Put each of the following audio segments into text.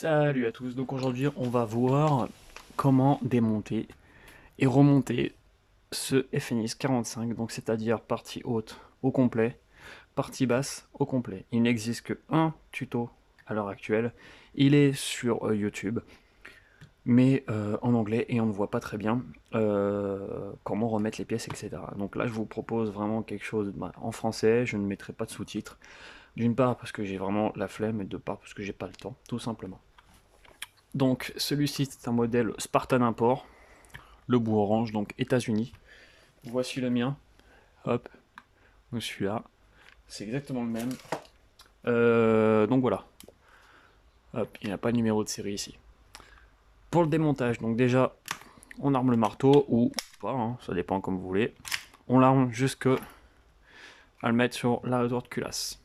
Salut à tous, donc aujourd'hui on va voir comment démonter et remonter ce FNX 45, donc c'est-à-dire partie haute au complet, partie basse au complet. Il n'existe qu'un tuto à l'heure actuelle, il est sur YouTube, mais en anglais et on ne voit pas très bien comment remettre les pièces, etc. Donc là je vous propose vraiment quelque chose en français, je ne mettrai pas de sous-titres, d'une part parce que j'ai vraiment la flemme et d'autre part parce que j'ai pas le temps, tout simplement. Donc celui-ci c'est un modèle Spartan Import, le bout orange, donc États-Unis. Voici le mien, hop, donc celui-là, c'est exactement le même. Donc voilà, hop, il n'y a pas de numéro de série ici. Pour le démontage, donc déjà, on arme le marteau, ou pas, hein, ça dépend comme vous voulez. On l'arme jusque à le mettre sur la hauteur de culasse.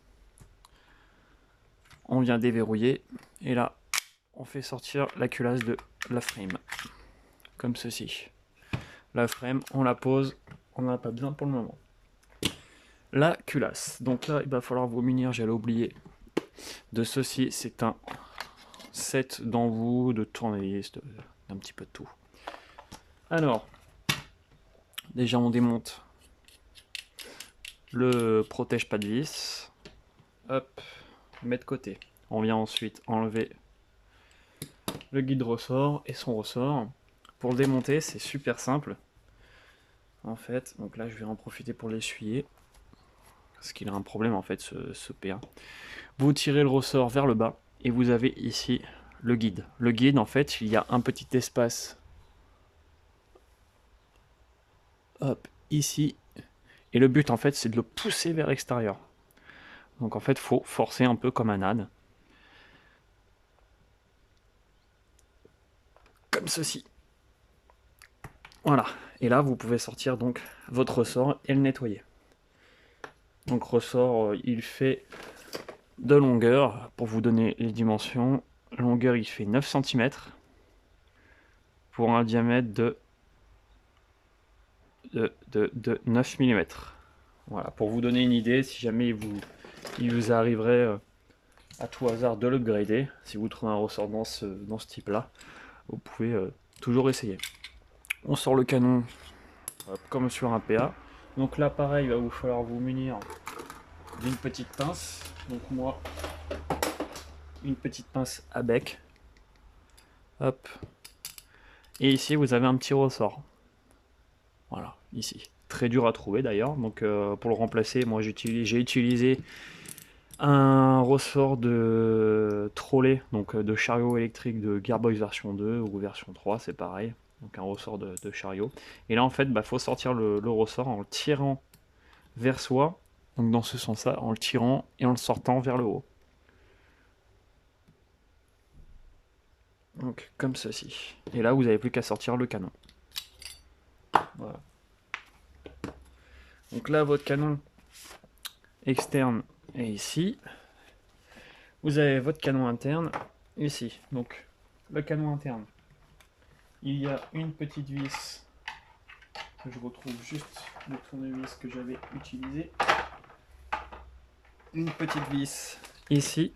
On vient déverrouiller, et là, on fait sortir la culasse de la frame, comme ceci. La frame, on la pose, on n'en a pas besoin pour le moment. La culasse. Donc là, il va falloir vous munir, j'allais oublier, de ceci. C'est un set d'embout, de tournevis, d'un petit peu de tout. Alors, déjà on démonte le protège pas de vis. Hop, on met de côté. On vient ensuite enlever le guide ressort et son ressort. Pour le démonter, c'est super simple. En fait, donc là je vais en profiter pour l'essuyer. Parce qu'il a un problème en fait ce P1. Vous tirez le ressort vers le bas et vous avez ici le guide. Le guide, en fait, il y a un petit espace, hop, ici. Et le but, en fait, c'est de le pousser vers l'extérieur. Donc, en fait, il faut forcer un peu comme un âne. Comme ceci. Voilà. Et là, vous pouvez sortir donc votre ressort et le nettoyer. Donc, ressort, il fait de longueur, pour vous donner les dimensions. Longueur, il fait 9 cm pour un diamètre de 9 mm. Voilà, pour vous donner une idée, si jamais il vous arriverait à tout hasard de l'upgrader, si vous trouvez un ressort dans ce type-là, vous pouvez toujours essayer. On sort le canon comme sur un PA. Donc là, pareil, il va vous falloir vous munir d'une petite pince. Donc moi, une petite pince à bec. Hop. Et ici, vous avez un petit ressort. Voilà, ici. Très dur à trouver d'ailleurs. Donc pour le remplacer, moi j'ai utilisé un ressort de trolley, donc de chariot électrique de Gearbox version 2 ou version 3, c'est pareil. Donc un ressort de chariot. Et là en fait, faut sortir le ressort en le tirant vers soi, donc dans ce sens-là, en le tirant et en le sortant vers le haut. Donc comme ceci. Et là, vous n'avez plus qu'à sortir le canon. Voilà. Donc là, votre canon externe est ici. Vous avez votre canon interne ici. Donc le canon interne, il y a une petite vis que je retrouve juste le tournevis que j'avais utilisé. Une petite vis ici.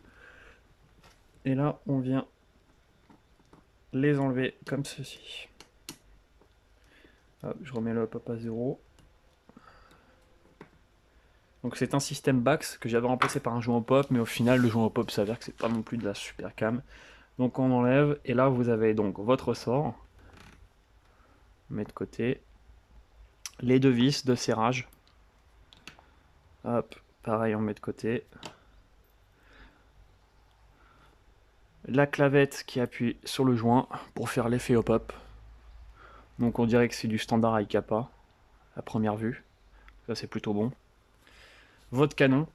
Et là, on vient les enlever comme ceci. Hop, je remets le hop à 0. Donc c'est un système Bax que j'avais remplacé par un joint pop, mais au final le joint pop s'avère que c'est pas non plus de la super cam. Donc on enlève, et là vous avez donc votre ressort. On met de côté. Les deux vis de serrage. Hop, pareil on met de côté. La clavette qui appuie sur le joint pour faire l'effet au pop. Donc on dirait que c'est du standard Aikapa à première vue. Ça c'est plutôt bon. Votre canon,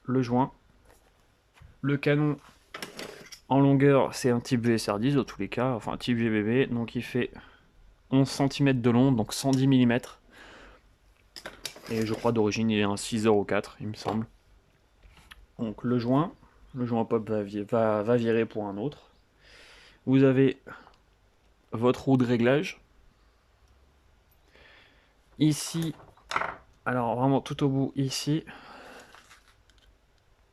le joint. Le canon en longueur, c'est un type VSR10 dans tous les cas, enfin type GBB, donc il fait 11 cm de long, donc 110 mm. Et je crois d'origine il est un 6,04 il me semble. Donc le joint pop va virer pour un autre. Vous avez votre roue de réglage. Ici, alors vraiment tout au bout ici,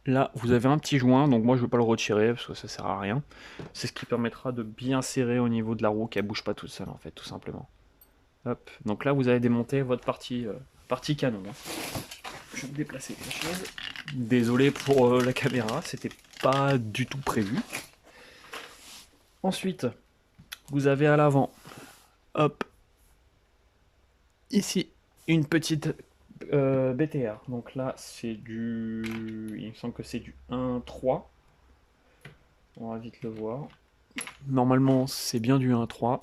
Là, vous avez un petit joint, donc moi je ne vais pas le retirer parce que ça sert à rien. C'est ce qui permettra de bien serrer au niveau de la roue, qu'elle bouge pas toute seule en fait, tout simplement. Hop, donc là vous avez démonté votre partie canon. Hein. Je vais me déplacer la chaise. Désolé pour la caméra, c'était pas du tout prévu. Ensuite, vous avez à l'avant, hop, ici, une petite BTR. Donc là, c'est du... Il me semble que c'est du 1.3. On va vite le voir. Normalement, c'est bien du 1.3.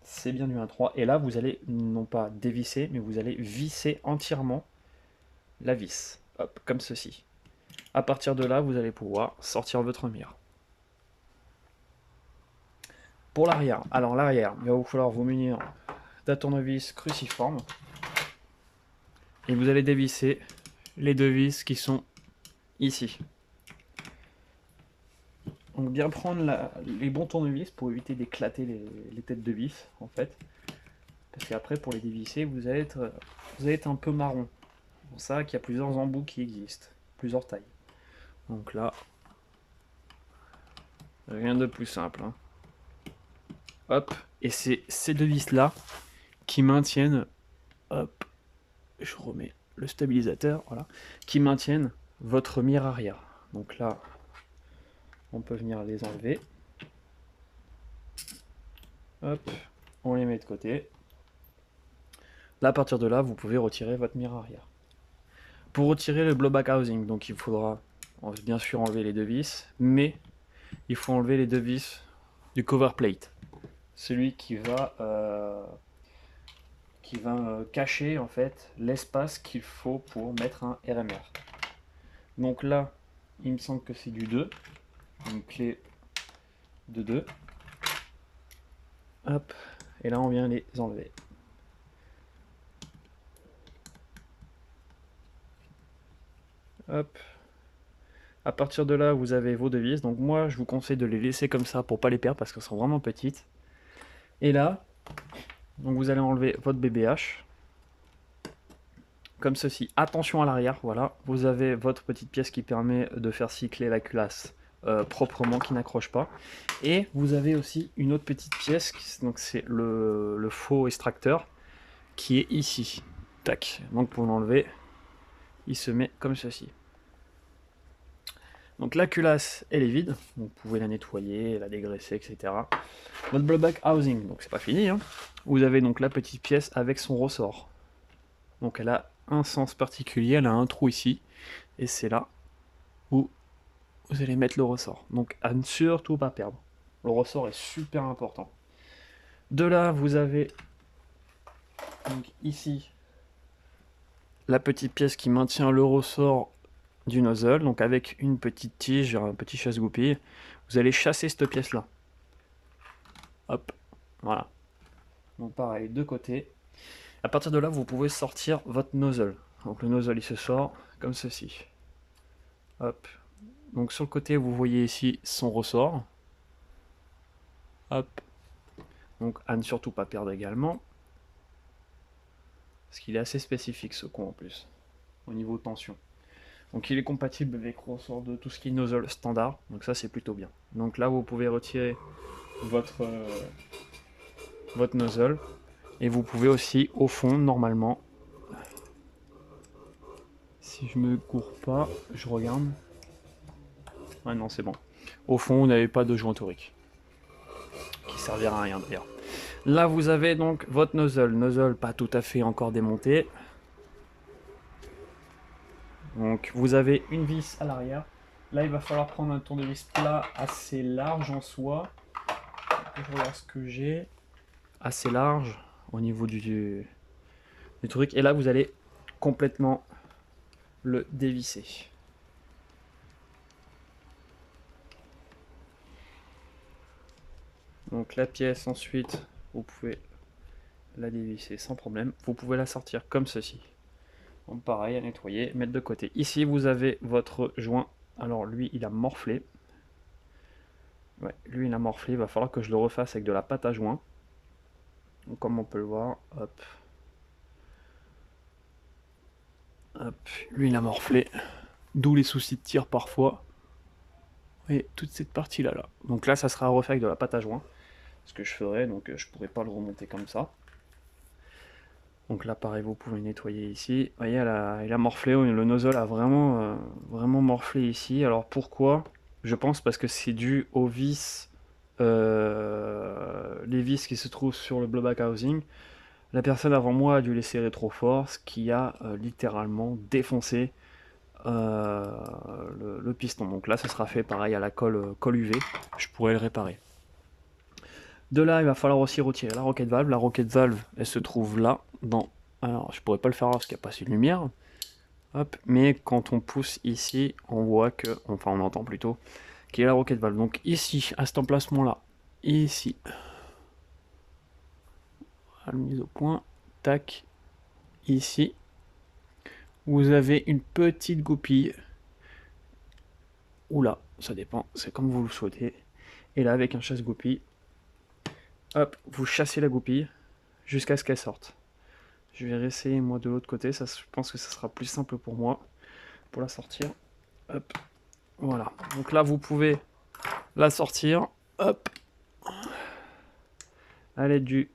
C'est bien du 1.3. Et là, vous allez non pas dévisser, mais vous allez visser entièrement la vis. Hop, comme ceci. À partir de là, vous allez pouvoir sortir votre mire. Pour l'arrière, alors l'arrière, il va vous falloir vous munir d'un tournevis cruciforme. Et vous allez dévisser les deux vis qui sont ici. Donc bien prendre les bons tournevis pour éviter d'éclater les têtes de vis en fait. Parce qu'après pour les dévisser vous allez être un peu marron. C'est pour ça qu'il y a plusieurs embouts qui existent, plusieurs tailles. Donc là, rien de plus simple. Hein. Hop, et c'est ces deux vis là qui maintiennent, hop, je remets le stabilisateur, voilà, qui maintiennent votre mire arrière. Donc là, on peut venir les enlever. Hop, on les met de côté. Là, à partir de là, vous pouvez retirer votre mire arrière. Pour retirer le blowback housing, donc il faudra bien sûr enlever les deux vis, mais il faut enlever les deux vis du cover plate. Celui qui va cacher en fait l'espace qu'il faut pour mettre un RMR. Donc là, il me semble que c'est du 2, une clé de 2. Hop, et là on vient les enlever. Hop. À partir de là, vous avez vos deux vis. Donc moi, je vous conseille de les laisser comme ça pour pas les perdre parce qu'elles sont vraiment petites. Et là, donc vous allez enlever votre BBH. Comme ceci. Attention à l'arrière, voilà. Vous avez votre petite pièce qui permet de faire cycler la culasse proprement, qui n'accroche pas. Et vous avez aussi une autre petite pièce, donc c'est le faux extracteur, qui est ici. Tac. Donc pour l'enlever, il se met comme ceci. Donc la culasse, elle est vide, donc vous pouvez la nettoyer, la dégraisser, etc. Votre blowback housing, donc c'est pas fini. Hein. Vous avez donc la petite pièce avec son ressort. Donc elle a un sens particulier, elle a un trou ici, et c'est là où vous allez mettre le ressort. Donc à ne surtout pas perdre. Le ressort est super important. De là, vous avez donc ici la petite pièce qui maintient le ressort du nozzle, donc avec une petite tige, un petit chasse-goupille, vous allez chasser cette pièce là. Hop, voilà. Donc pareil, de côté. À partir de là, vous pouvez sortir votre nozzle. Donc le nozzle il se sort comme ceci. Hop. Donc sur le côté, vous voyez ici son ressort. Hop. Donc à ne surtout pas perdre également. Parce qu'il est assez spécifique ce con en plus. Au niveau tension. Donc il est compatible avec le ressort de tout ce qui est nozzle standard. Donc ça c'est plutôt bien. Donc là vous pouvez retirer votre nozzle. Et vous pouvez aussi au fond normalement. Si je me cours pas, je regarde. Ah non c'est bon. Au fond vous n'avez pas de joint torique. Qui servira à rien d'ailleurs. Là vous avez donc votre nozzle pas tout à fait encore démonté. Donc vous avez une vis à l'arrière. Là il va falloir prendre un tournevis plat assez large en soi. Je regarde ce que j'ai. Assez large au niveau du truc. Et là vous allez complètement le dévisser. Donc la pièce ensuite, vous pouvez la dévisser sans problème. Vous pouvez la sortir comme ceci. Donc pareil, à nettoyer, mettre de côté. Ici vous avez votre joint. Alors lui il a morflé. Ouais, lui il a morflé, il va falloir que je le refasse avec de la pâte à joint. Donc, comme on peut le voir, hop. Hop, lui il a morflé, d'où les soucis de tir parfois. Et toute cette partie là. Donc là ça sera à refaire avec de la pâte à joint, ce que je ferai, donc je pourrais pas le remonter comme ça. Donc là pareil, vous pouvez nettoyer ici. Vous voyez, il a morflé, le nozzle a vraiment morflé ici. Alors pourquoi? Je pense parce que c'est dû aux vis, les vis qui se trouvent sur le blowback housing. La personne avant moi a dû les serrer trop fort, ce qui a littéralement défoncé le piston. Donc là, ça sera fait pareil à la colle UV. Je pourrais le réparer. De là, il va falloir aussi retirer la rocket valve. La rocket valve, elle se trouve là, dans... Alors, je pourrais pas le faire parce qu'il n'y a pas assez de lumière. Hop. Mais quand on pousse ici, on voit que... Enfin, on entend plutôt qu'il y a la rocket valve. Donc ici, à cet emplacement-là, ici, à la mise au point, tac, ici, vous avez une petite goupille. Ou là, ça dépend, c'est comme vous le souhaitez. Et là, avec un chasse-goupille, hop, vous chassez la goupille jusqu'à ce qu'elle sorte. Je vais réessayer moi de l'autre côté, ça, je pense que ça sera plus simple pour moi, pour la sortir. Hop, voilà. Donc là, vous pouvez la sortir, hop, à l'aide du...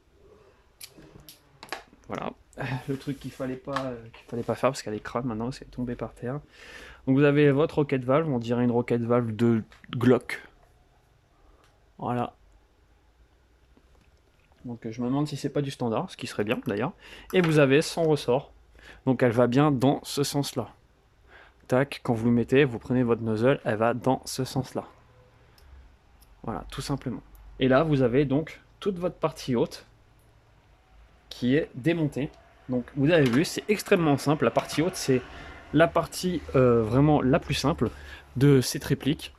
Voilà, le truc qu'il fallait pas faire parce qu'elle est crade maintenant, c'est tombé par terre. Donc vous avez votre rocket valve, on dirait une rocket valve de Glock. Voilà. Donc je me demande si c'est pas du standard, ce qui serait bien d'ailleurs. Et vous avez son ressort. Donc elle va bien dans ce sens-là. Tac, quand vous le mettez, vous prenez votre nozzle, elle va dans ce sens-là. Voilà, tout simplement. Et là, vous avez donc toute votre partie haute qui est démontée. Donc vous avez vu, c'est extrêmement simple. La partie haute, c'est la partie vraiment la plus simple de cette réplique.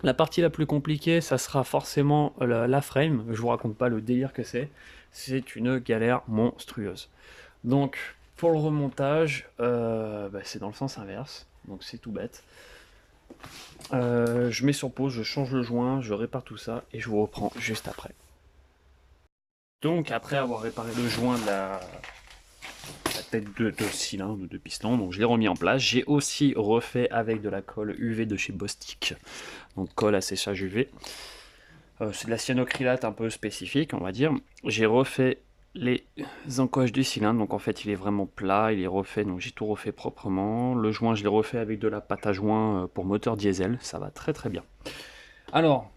La partie la plus compliquée, ça sera forcément la frame. Je vous raconte pas le délire que c'est. C'est une galère monstrueuse. Donc, pour le remontage, c'est dans le sens inverse. Donc, c'est tout bête. Je mets sur pause, je change le joint, je répare tout ça et je vous reprends juste après. Donc, après avoir réparé le joint de la tête de cylindre, de piston, donc je l'ai remis en place. J'ai aussi refait avec de la colle UV de chez Bostik. Donc, colle à séchage UV. C'est de la cyanocrylate un peu spécifique, on va dire. J'ai refait les encoches du cylindre, donc en fait il est vraiment plat, il est refait, donc j'ai tout refait proprement. Le joint, je l'ai refait avec de la pâte à joint pour moteur diesel, ça va très très bien. Alors,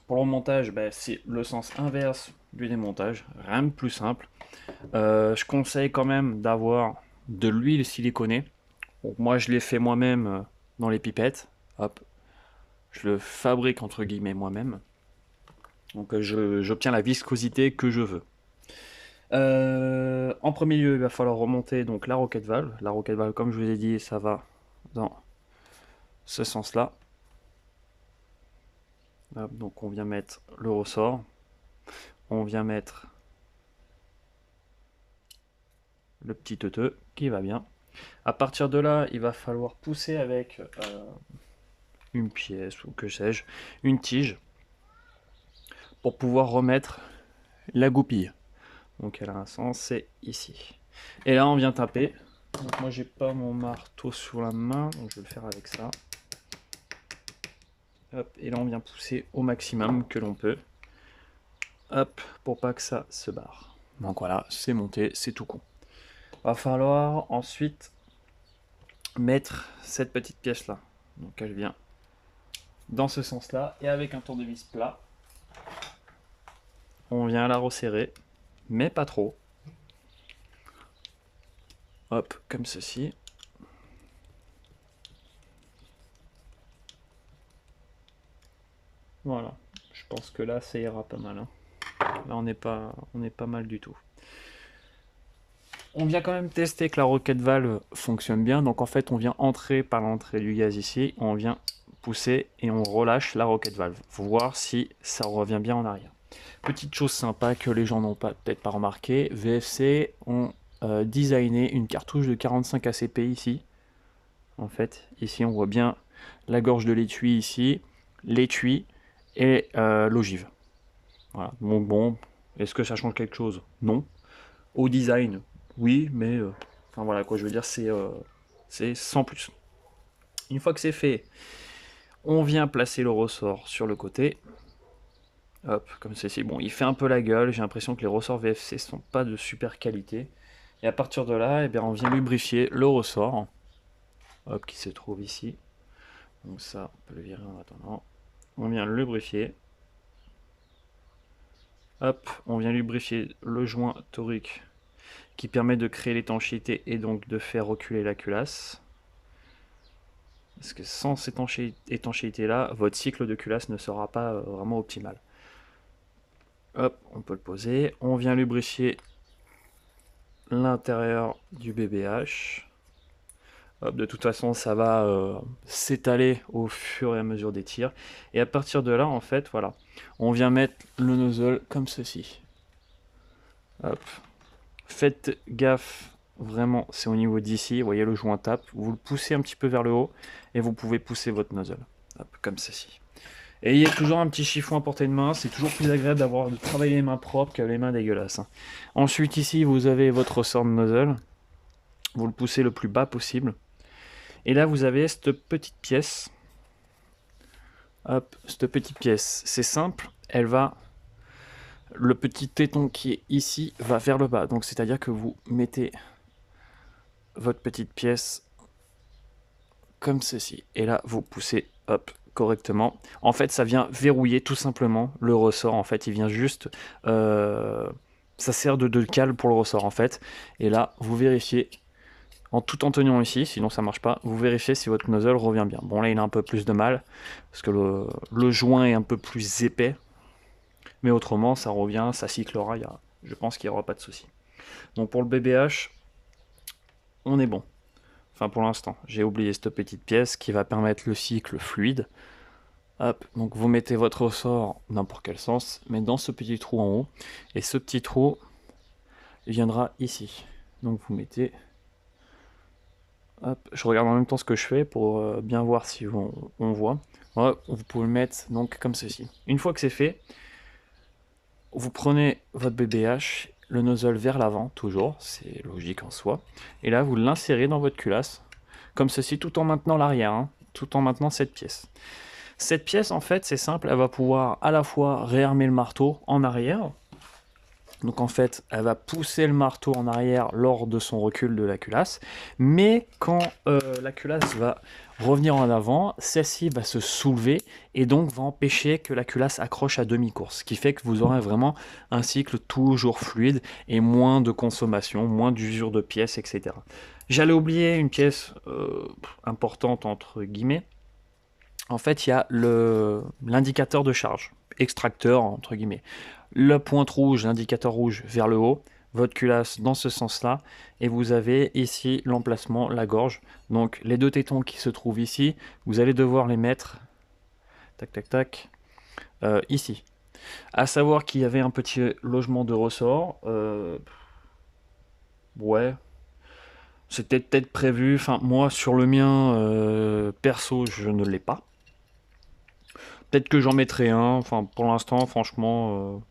pour le montage, c'est le sens inverse du démontage, rien de plus simple. Je conseille quand même d'avoir de l'huile siliconée. Donc, moi je l'ai fait moi-même dans les pipettes, hop, je le fabrique entre guillemets moi-même. Donc j'obtiens la viscosité que je veux. En premier lieu, il va falloir remonter donc la rocket valve. La rocket valve, comme je vous ai dit, ça va dans ce sens-là. Donc on vient mettre le ressort. On vient mettre le petit teuteux qui va bien. À partir de là, il va falloir pousser avec une pièce ou que sais-je, une tige, pour pouvoir remettre la goupille. Donc elle a un sens, c'est ici. Et là on vient taper. Donc moi j'ai pas mon marteau sur la main, donc je vais le faire avec ça. Hop, et là on vient pousser au maximum que l'on peut. Hop, pour pas que ça se barre. Donc voilà, c'est monté, c'est tout con. Va falloir ensuite mettre cette petite pièce là. Donc elle vient dans ce sens là, et avec un tournevis plat, on vient la resserrer, mais pas trop. Hop, comme ceci. Voilà, je pense que là ça ira pas mal. Hein. Là on n'est pas mal du tout. On vient quand même tester que la rocket valve fonctionne bien. Donc en fait on vient entrer par l'entrée du gaz ici, on vient pousser et on relâche la rocket valve. Faut voir si ça revient bien en arrière. Petite chose sympa que les gens n'ont peut-être pas remarqué, VFC ont designé une cartouche de 45 ACP ici. En fait, ici on voit bien la gorge de l'étui ici, l'étui et l'ogive. Voilà. Donc bon, est-ce que ça change quelque chose? Non. Au design, oui, mais Enfin voilà quoi, je veux dire, c'est sans plus. Une fois que c'est fait, on vient placer le ressort sur le côté. Hop, comme ceci. Bon, il fait un peu la gueule, j'ai l'impression que les ressorts VFC sont pas de super qualité. Et à partir de là, eh bien, on vient lubrifier le ressort, hop, qui se trouve ici. Donc ça, on peut le virer en attendant. On vient le lubrifier. Hop, on vient lubrifier le joint torique qui permet de créer l'étanchéité et donc de faire reculer la culasse. Parce que sans cette étanchéité-là, votre cycle de culasse ne sera pas vraiment optimal. Hop, on peut le poser. On vient lubrifier l'intérieur du BBH. Hop, de toute façon, ça va s'étaler au fur et à mesure des tirs. Et à partir de là, en fait, voilà, on vient mettre le nozzle comme ceci. Hop. Faites gaffe, vraiment, c'est au niveau d'ici. Vous voyez, le joint tape. Vous le poussez un petit peu vers le haut et vous pouvez pousser votre nozzle. Hop, comme ceci. Et il y a toujours un petit chiffon à portée de main. C'est toujours plus agréable de travailler les mains propres que les mains dégueulasses. Ensuite, ici, vous avez votre ressort de nozzle. Vous le poussez le plus bas possible. Et là, vous avez cette petite pièce. Hop, cette petite pièce, c'est simple. Elle va... Le petit téton qui est ici va vers le bas. Donc, c'est-à-dire que vous mettez votre petite pièce comme ceci. Et là, vous poussez, hop, correctement. En fait, ça vient verrouiller tout simplement le ressort. En fait, il vient juste... ça sert de cale pour le ressort, en fait. Et là, vous vérifiez... tout en tenant ici, sinon ça marche pas, vous vérifiez si votre nozzle revient bien. Bon là il a un peu plus de mal, parce que le joint est un peu plus épais, mais autrement ça revient, ça cyclera, je pense qu'il n'y aura pas de souci. Donc pour le BBH, on est bon. Enfin pour l'instant, j'ai oublié cette petite pièce qui va permettre le cycle fluide. Hop, donc vous mettez votre ressort n'importe quel sens, mais dans ce petit trou en haut, et ce petit trou viendra ici. Donc vous mettez... Hop, je regarde en même temps ce que je fais pour bien voir si on voit. Ouais, vous pouvez le mettre donc comme ceci. Une fois que c'est fait, vous prenez votre BBH, le nozzle vers l'avant, toujours, c'est logique en soi. Et là, vous l'insérez dans votre culasse, comme ceci, tout en maintenant l'arrière, hein, tout en maintenant cette pièce. Cette pièce, en fait, c'est simple, elle va pouvoir à la fois réarmer le marteau en arrière. Donc en fait, elle va pousser le marteau en arrière lors de son recul de la culasse. Mais quand la culasse va revenir en avant, celle-ci va se soulever et donc va empêcher que la culasse accroche à demi-course. Ce qui fait que vous aurez vraiment un cycle toujours fluide et moins de consommation, moins d'usure de pièces, etc. J'allais oublier une pièce importante entre guillemets. En fait, il y a l'indicateur de charge, extracteur entre guillemets. La pointe rouge, l'indicateur rouge vers le haut, votre culasse dans ce sens-là, et vous avez ici l'emplacement, la gorge. Donc les deux tétons qui se trouvent ici, vous allez devoir les mettre, tac tac tac, ici. À savoir qu'il y avait un petit logement de ressort, ouais, c'était peut-être prévu, enfin moi sur le mien, perso, je ne l'ai pas. Peut-être que j'en mettrai un, enfin pour l'instant, franchement...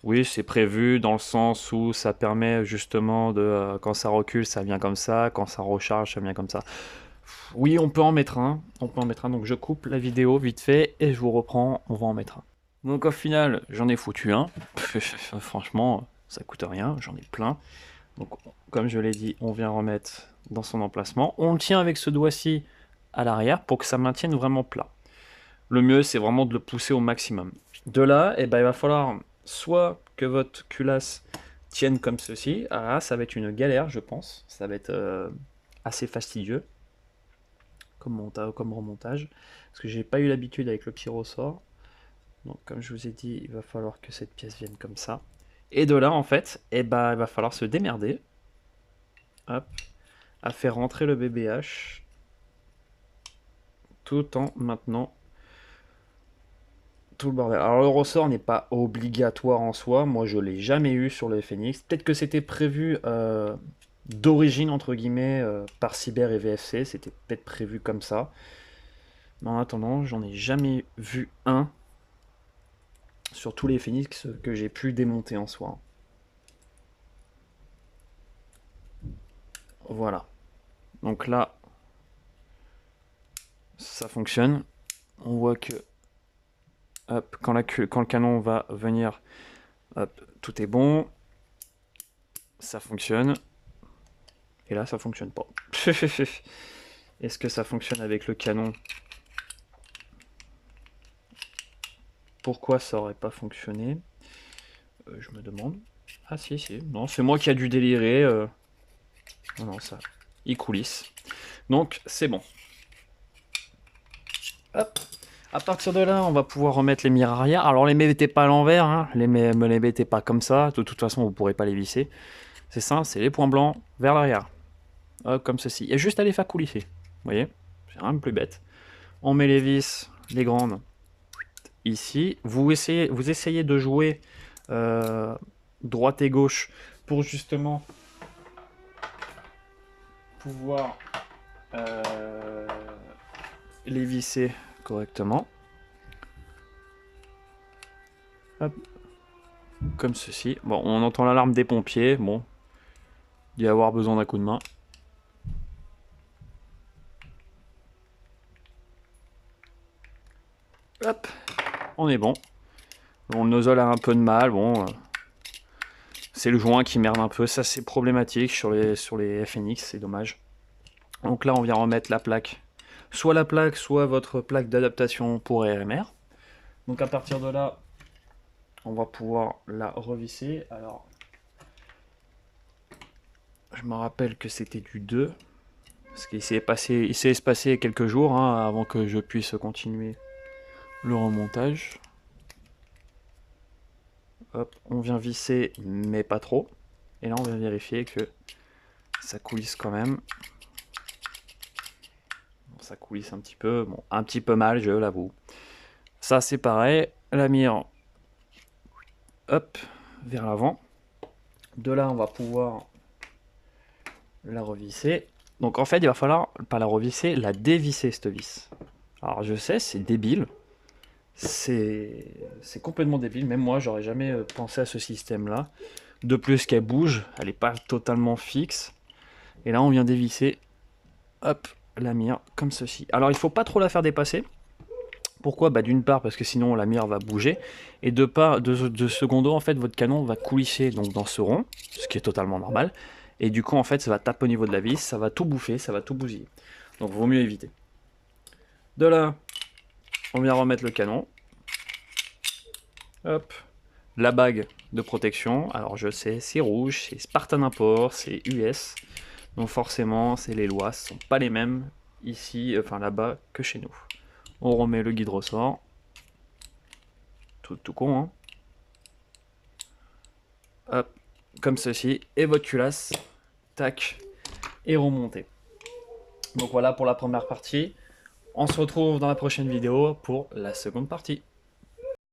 Oui, c'est prévu dans le sens où ça permet justement de, quand ça recule, ça vient comme ça, quand ça recharge, ça vient comme ça. Oui, on peut en mettre un, donc je coupe la vidéo vite fait et je vous reprends, on va en mettre un. Donc au final, j'en ai foutu un, franchement, ça coûte rien, j'en ai plein. Donc comme je l'ai dit, on vient remettre dans son emplacement. On le tient avec ce doigt-ci à l'arrière pour que ça maintienne vraiment plat. Le mieux, c'est vraiment de le pousser au maximum. De là, eh ben, il va falloir soit que votre culasse tienne comme ceci. Ah, là, ça va être une galère, je pense. Ça va être assez fastidieux comme remontage. Parce que j'ai pas eu l'habitude avec le petit ressort. Donc, comme je vous ai dit, il va falloir que cette pièce vienne comme ça. Et de là, en fait, eh ben, il va falloir se démerder. Hop, à faire rentrer le BBH tout en maintenant tout le bordel. Alors le ressort n'est pas obligatoire en soi, moi je l'ai jamais eu sur le Phoenix. Peut-être que c'était prévu d'origine entre guillemets par Cyber et VFC, c'était peut-être prévu comme ça. Mais en attendant, j'en ai jamais vu un sur tous les Phoenix que j'ai pu démonter en soi. Voilà. Donc là, ça fonctionne. On voit que hop, quand le canon va venir, hop, tout est bon. Ça fonctionne. Et là, ça fonctionne pas. Est-ce que ça fonctionne avec le canon? Pourquoi ça aurait pas fonctionné? Je me demande. Ah si, si. Non, c'est moi qui a dû délirer. Non, non, ça... Il coulisse. Donc, c'est bon. Hop. À partir de là, on va pouvoir remettre les mires arrière. Alors, les mettez pas à l'envers. Hein. Me les mettez pas comme ça. De toute façon, vous pourrez pas les visser. C'est simple, c'est les points blancs vers l'arrière. Hop, comme ceci. Il y a juste à les faire coulisser. Vous voyez? C'est rien de plus bête. On met les vis, les grandes, ici. Vous essayez de jouer droite et gauche pour justement pouvoir les visser correctement. Hop. Comme ceci. Bon, on entend l'alarme des pompiers. Bon, il y a avoir besoin d'un coup de main. Hop, on est bon. Bon, le nozzle a un peu de mal. Bon, c'est le joint qui merde un peu. Ça, c'est problématique sur les FNX. C'est dommage. Donc là, on vient remettre la plaque. Soit la plaque, soit votre plaque d'adaptation pour RMR. Donc à partir de là, on va pouvoir la revisser. Alors, je me rappelle que c'était du 2. Parce qu'il s'est se passer quelques jours hein, avant que je puisse continuer le remontage. Hop, on vient visser, mais pas trop. Et là, on vient vérifier que ça coulisse quand même. Bon, ça coulisse un petit peu. Bon, un petit peu mal, je l'avoue. Ça, c'est pareil. La mire, hop, vers l'avant. De là, on va pouvoir la revisser. Donc, en fait, il va falloir, pas la revisser, la dévisser, cette vis. Alors, je sais, c'est débile. C'est complètement débile. Même moi, j'aurais jamais pensé à ce système-là. De plus qu'elle bouge, elle n'est pas totalement fixe. Et là, on vient dévisser, hop, la mire, comme ceci. Alors, il faut pas trop la faire dépasser. Pourquoi? Bah, d'une part, parce que sinon, la mire va bouger. Et de secondo, en fait, votre canon va coulisser donc, dans ce rond, ce qui est totalement normal. Et du coup, en fait, ça va taper au niveau de la vis, ça va tout bouffer, ça va tout bousiller. Donc, vaut mieux éviter. De là, on vient remettre le canon. Hop. La bague de protection. Alors, je sais, c'est rouge, c'est Spartan Import, c'est US. Donc, forcément, c'est les lois ne sont pas les mêmes ici, enfin là-bas, que chez nous. On remet le guide ressort. Tout con, hein. Hop, comme ceci. Et votre culasse, tac, et remonté. Donc voilà pour la première partie. On se retrouve dans la prochaine vidéo pour la seconde partie.